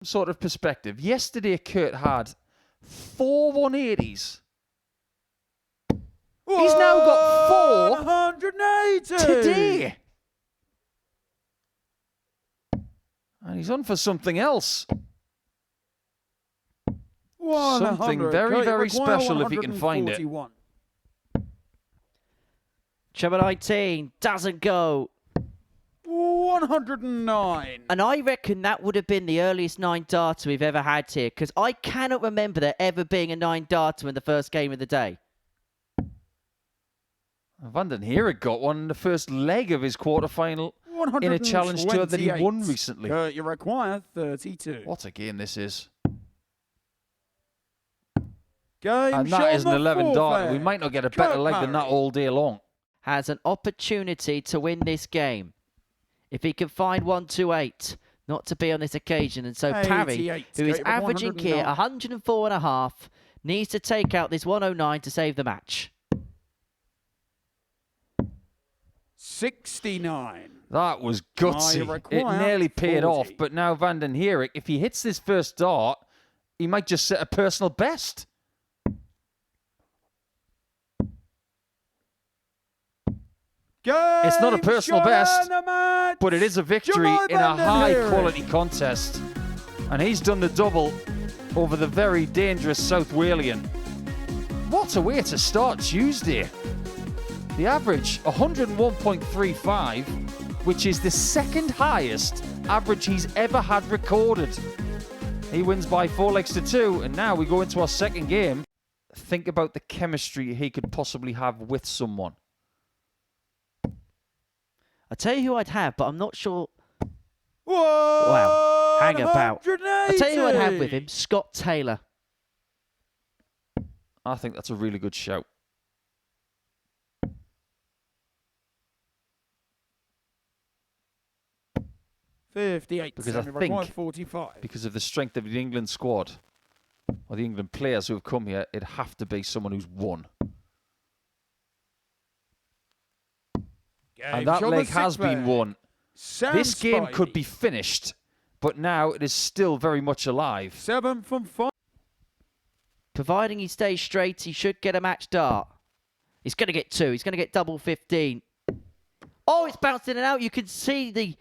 sort of perspective, yesterday Kurt had 4 180s. He's now got 4 180 today. And he's on for something else. Something very, very special if he can find it. Number 19 doesn't go. 109. And I reckon that would have been the earliest 9 darter we've ever had here, because I cannot remember there ever being a 9 darter in the first game of the day. Vanden Herik got one in the first leg of his quarterfinal in a challenge tour that he won recently. You require 32. What a game this is. Game And that is an 11 darter. We might not get a better leg than that all day long. Has an opportunity to win this game. If he can find 128, not to be on this occasion. And so Parry, who is averaging here 104.5, needs to take out this 109 to save the match. 69. That was gutsy. It nearly paid off. But now Vanden Herik, if he hits this first dart, he might just set a personal best. It's not a personal best, but it is a victory in a high-quality contest. And he's done the double over the very dangerous South Walian. What a way to start Tuesday. The average, 101.35, which is the second highest average he's ever had recorded. He wins by 4 legs to 2, and now we go into our second game. Think about the chemistry he could possibly have with someone. I'll tell you who I'd have, but I'm not sure. Whoa, wow, hang about. I'll tell you who I'd have with him, Scott Taylor. I think that's a really good shout. Because I think, 45. because of the strength of the England squad, or the England players who have come here, it'd have to be someone who's won. And that leg has been won. This game could be finished, but now it is still very much alive. 7 from 5. Providing he stays straight, he should get a match dart. He's going to get 2. He's going to get double 15. Oh, it's bounced in and out. You can see the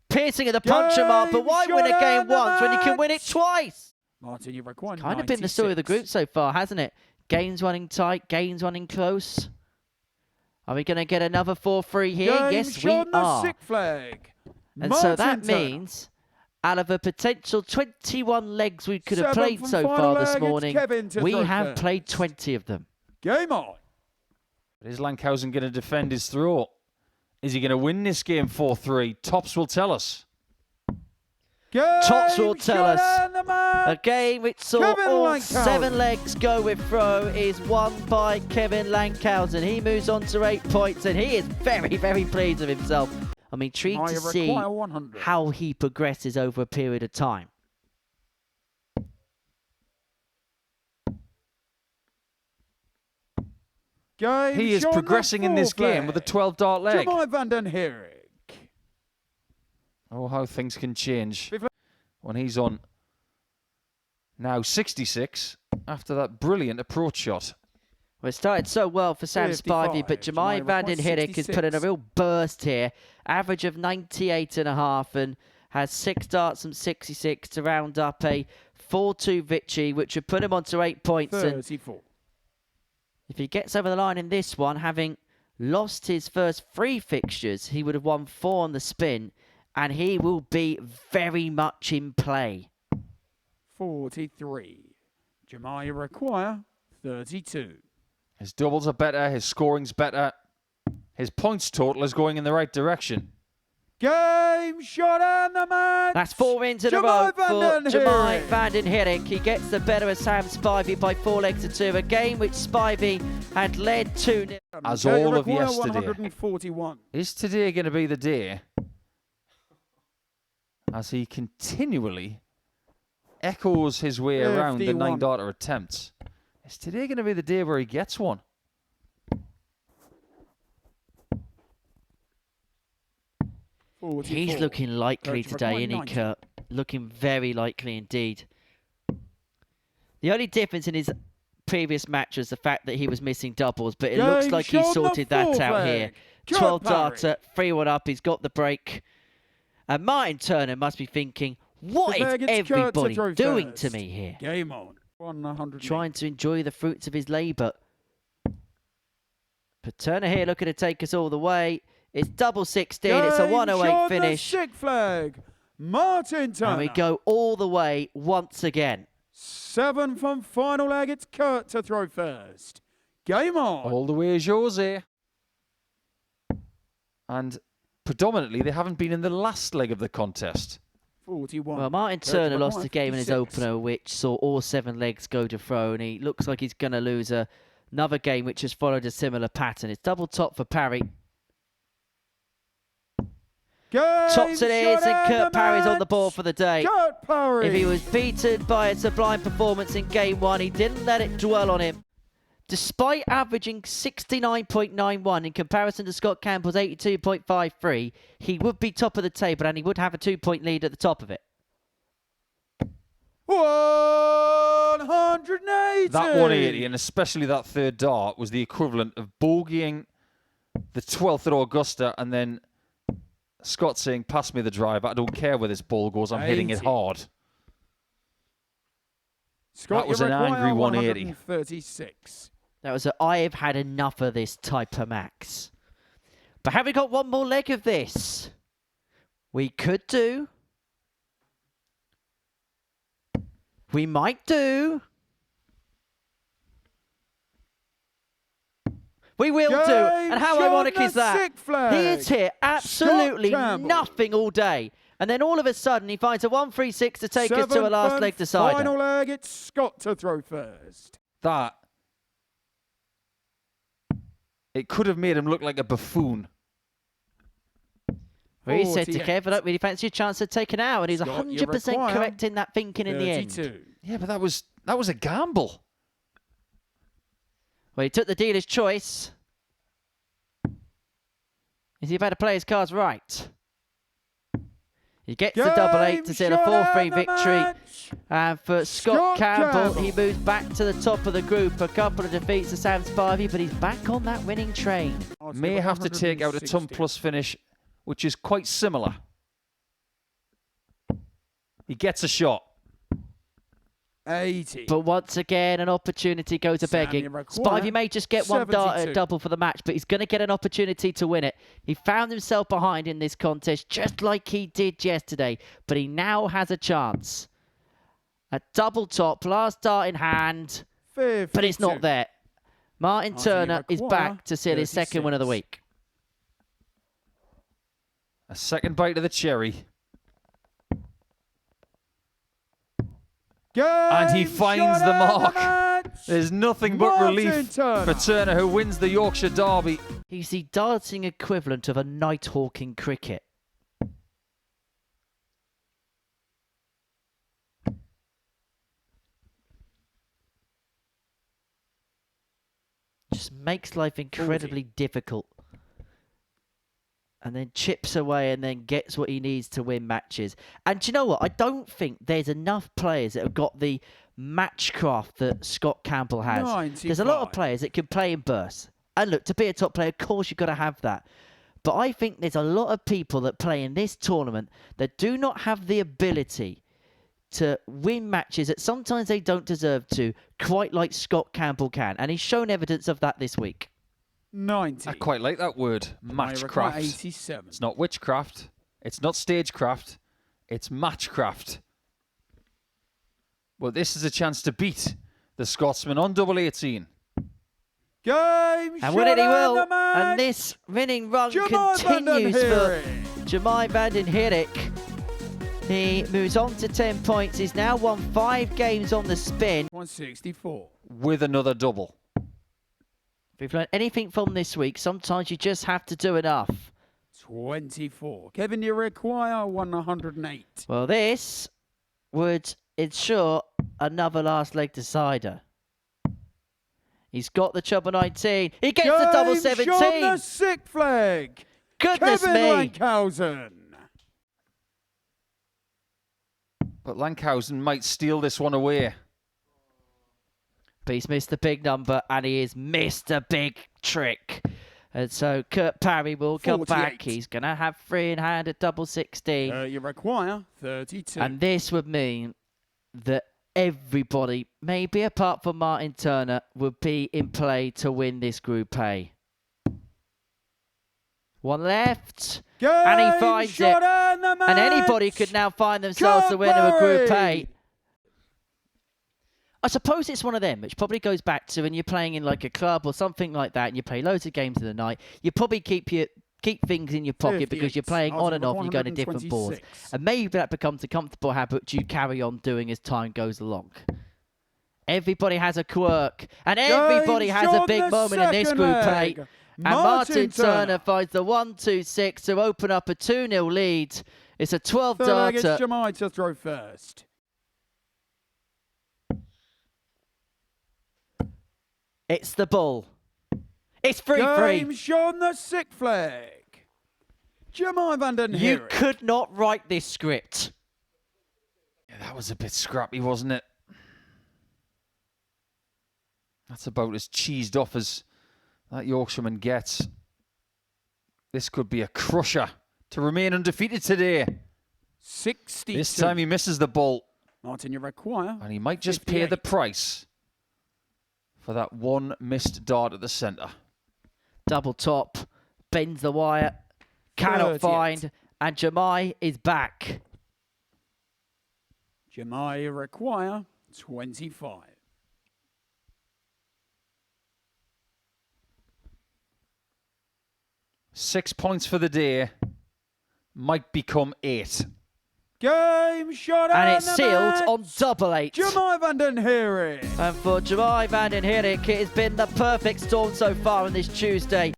piercing of the puncture mark, but why win a game once when you can win it twice? Martin, you've required Kind of been the story of the group so far, hasn't it? Games running tight, games running close. Are we going to get another 4-3 here? Yes, we are. And so that means, out of a potential 21 legs we could have played so far this morning, we have played 20 of them. Game on. Is Lankhuizen going to defend his throat? Is he going to win this game 4-3? Tops will tell us. Tots will tell us. A game which saw all 7 legs go with throw is won by Kevin Lankhuizen. He moves on to 8 points and he is very, very pleased with himself. I'm intrigued to see how he progresses over a period of time. He is progressing in this game with a 12-dart leg. Vanden Herik. Oh, how things can change when he's on now 66 after that brilliant approach shot. Well, it started so well for Sam Spivey, but Vanden Herik has put in a real burst here. Average of 98.5 and has 6 darts from 66 to round up a 4-2 victory, which would put him onto 8 points. 34. And if he gets over the line in this one, having lost his first 3 fixtures, he would have won 4 on the spin. And he will be very much in play. 43. Jemai require 32. His doubles are better. His scoring's better. His points total is going in the right direction. Game shot and the match. That's 4 into the row for Jemai Vanden Herik. He gets the better of Sam Spivey by 4 legs to 2. A game which Spivey had led 2-0. As all of yesterday. 141. Is today going to be the day? As he continually echoes his way around the 9-darter attempts. Is today going to be the day where he gets one? He's looking likely today, isn't he, Kurt? looking very likely indeed. The only difference in his previous match was the fact that he was missing doubles, but it looks like he sorted that out here. 12 darter, 3-1 up, he's got the break. And Martin Turner must be thinking, what is everybody doing to me here? Game on. 100. Trying to enjoy the fruits of his labour. But Turner here looking to take us all the way. It's double 16, it's a 108 finish. Sick flag. Martin Turner. And we go all the way once again. 7 from final leg, it's Kurt to throw first. Game on. All the way is yours here. And predominantly, they haven't been in the last leg of the contest. 41. Well, Martin Turner lost the game in his opener, which saw all 7 legs go to throw, and he looks like he's going to lose another game, which has followed a similar pattern. It's double top for Parry. Tops it is, and Kurt Parry's on the ball for the day. Kurt Parry. If he was beaten by a sublime performance in game 1, he didn't let it dwell on him. Despite averaging 69.91 in comparison to Scott Campbell's 82.53, he would be top of the table and he would have a 2-point lead at the top of it. 180. That 180, and especially that third dart, was the equivalent of bogeying the 12th at Augusta and then Scott saying, pass me the drive. I don't care where this ball goes. I'm hitting it hard. Scott, that was an angry 180. 136. That was I've had enough of this type of max. But have we got one more leg of this? We could do. We might do. We will do. And how ironic is that? He is here absolutely nothing all day. And then all of a sudden, he finds a 136 to take us to a last leg decider. Final leg, it's Scott to throw first. That. It could have made him look like a buffoon. Well, he said to Kev, I don't really fancy a chance of taking out. And he's 100% correct in that thinking in the end. Yeah, but that was a gamble. Well, he took the dealer's choice. Is he about to play his cards right? He gets the double 8 to seal a 4-3 victory. And for Scott Campbell, he moves back to the top of the group. A couple of defeats to Sam Spivey, but he's back on that winning train. May have to take out a ton plus finish, which is quite similar. He gets a shot. 80. But once again, an opportunity goes to begging. Spivey may just get one dart at a double for the match, but he's going to get an opportunity to win it. He found himself behind in this contest, just like he did yesterday, but he now has a chance. A double top, last dart in hand, 52. But it's not there. Martin Turner is back to seal his second win of the week. A second bite of the cherry. And he finds the mark. There's nothing but relief for Turner, who wins the Yorkshire Derby. He's the dancing equivalent of a nighthawk in cricket. Just makes life incredibly difficult. And then chips away and then gets what he needs to win matches. And do you know what? I don't think there's enough players that have got the matchcraft that Scott Campbell has. 95. There's a lot of players that can play in bursts. And look, to be a top player, of course you've got to have that. But I think there's a lot of people that play in this tournament that do not have the ability to win matches that sometimes they don't deserve to, quite like Scott Campbell can. And he's shown evidence of that this week. 90. I quite like that word, matchcraft. 87. It's not witchcraft. It's not stagecraft. It's matchcraft. Well, this is a chance to beat the Scotsman on double 18. And win it he will. And this winning run continues for Vanden Herik. He moves on to 10 points. He's now won 5 games on the spin. 164. With another double. If we've learned anything from this week, sometimes you just have to do enough. 24. Kevin, you require 108. Well, this would ensure another last leg decider. He's got the treble 19. He gets the double 17. Shot the sick flag. Goodness Kevin me. Lankhuizen. But Lankhuizen might steal this one away. But he's missed the big number, and he has missed a big trick. And so Kurt Parry will come back. He's going to have free in hand at double 16. You require 32. And this would mean that everybody, maybe apart from Martin Turner, would be in play to win this Group A. One left, and he finds it. And anybody could now find themselves the winner of Group A. I suppose it's one of them, which probably goes back to when you're playing in like a club or something like that, and you play loads of games in the night. You probably keep things in your pocket because you're playing on and off, you're going to different boards. And maybe that becomes a comfortable habit you carry on doing as time goes along. Everybody has a quirk, and everybody has a big moment in this Group A. And Martin Turner finds the 1-2-6 to open up a 2-0 lead. It's a 12-darter. It's Jamai to throw first. It's the bull. It's 3-3. Game shot the sick flag. Jamai Vanden Herik. You could not write this script. Yeah, that was a bit scrappy, wasn't it? That's about as cheesed off as that Yorkshireman gets. This could be a crusher to remain undefeated today. 60. This time he misses the ball. Martin, you require. And he might just 58. pay the price for that one missed dart at the centre. Double top, bends the wire, cannot 38. find, and Jamai is back. Jamai, you require 25. .6 points for the day. Might become 8. Game shot and it's sealed on double 8. Jamai Vanden Herik. And for Jamai Vanden Herik, it has been the perfect storm so far on this Tuesday.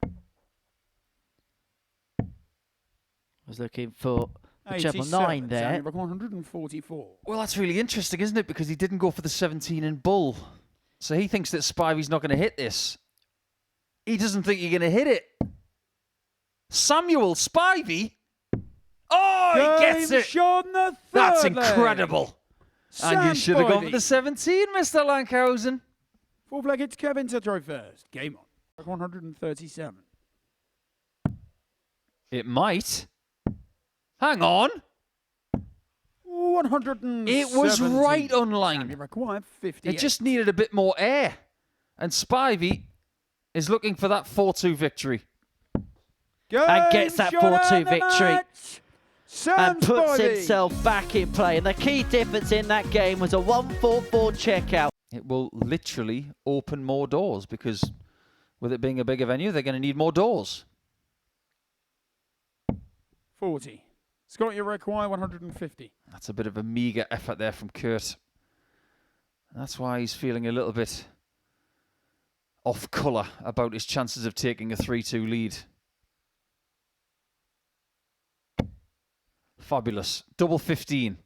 I was looking for treble 9 there. 144. Well, that's really interesting, isn't it? Because he didn't go for the 17 in bull. So he thinks that Spivey's not going to hit this. He doesn't think you're going to hit it. Samuel Spivey. Oh, he gets it. That's incredible. And you should have gone for the 17, Mr. Lankhuizen. Fourth leg, it's Kevin to throw first. Game on. 137. It might. Hang on. 170. It was right on line. Required 58. It just needed a bit more air. And Spivey is looking for that 4-2 victory. And gets that 4-2 victory. And puts himself back in play. And the key difference in that game was a 1-4-4 checkout. It will literally open more doors because with it being a bigger venue, they're going to need more doors. 40. Scott, you require 150. That's a bit of a meagre effort there from Kurt. That's why he's feeling a little bit off colour about his chances of taking a 3-2 lead. Fabulous. Double 15.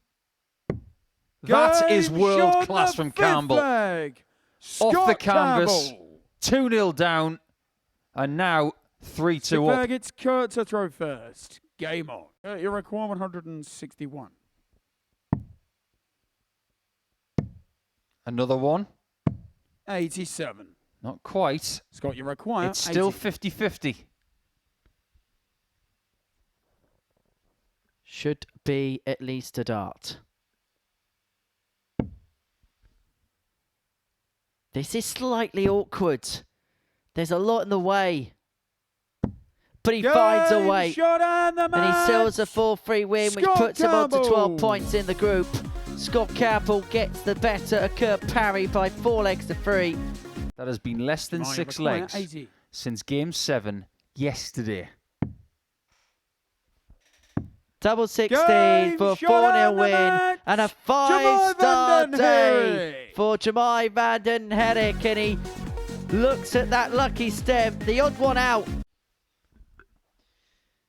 That is world class from Campbell. Off the canvas. 2-0 down. And now 3-2 up. It's Kurt to throw first. Game on. You require 161. Another one. 87. Not quite. Scott, you require. It's still 50-50. Should be at least a dart. This is slightly awkward. There's a lot in the way. But he finds a way. And he seals a 4-3 win, which puts him on to 12 points in the group. Scott Campbell gets the better of Kurt Parry by 4 legs to 3. That has been less than 6 legs since Game 7 yesterday. Double 16 for a 4-0 win and a 5-star day for Jamai Vanden Herik. And he looks at that lucky stem, the odd one out.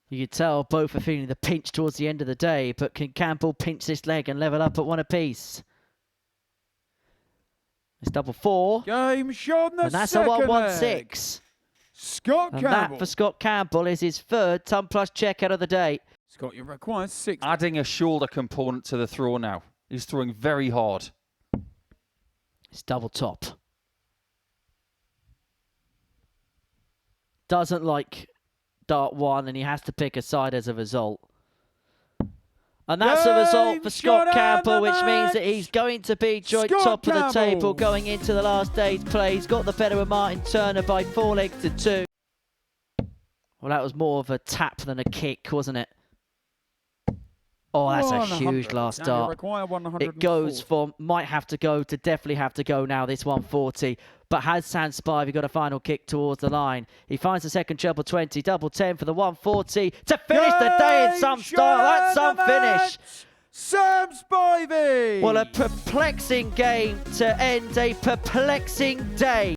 You could tell both are feeling the pinch towards the end of the day, but can Campbell pinch this leg and level up at 1 apiece? It's double 4. Game shot in the and that's a 1-1-6. Scott and Campbell. That for Scott Campbell is his 3rd ton plus checkout of the day. Scott, you require 60. Adding a shoulder component to the throw now. He's throwing very hard. It's double top. Doesn't like dart 1, and he has to pick a side as a result. And that's a result for Scott Campbell, which means that he's going to be joint top of the table going into the last day's play. He's got the better of Martin Turner by 4 legs to 2. Well, that was more of a tap than a kick, wasn't it? Oh, that's a huge last dart. It goes from might have to go to definitely have to go now, this 140. But has Sanspivey got a final kick towards the line? He finds the second treble 20, double 10 for the 140 to finish the day in some style. That's some finish. Sanspivey! Well, a perplexing game to end a perplexing day.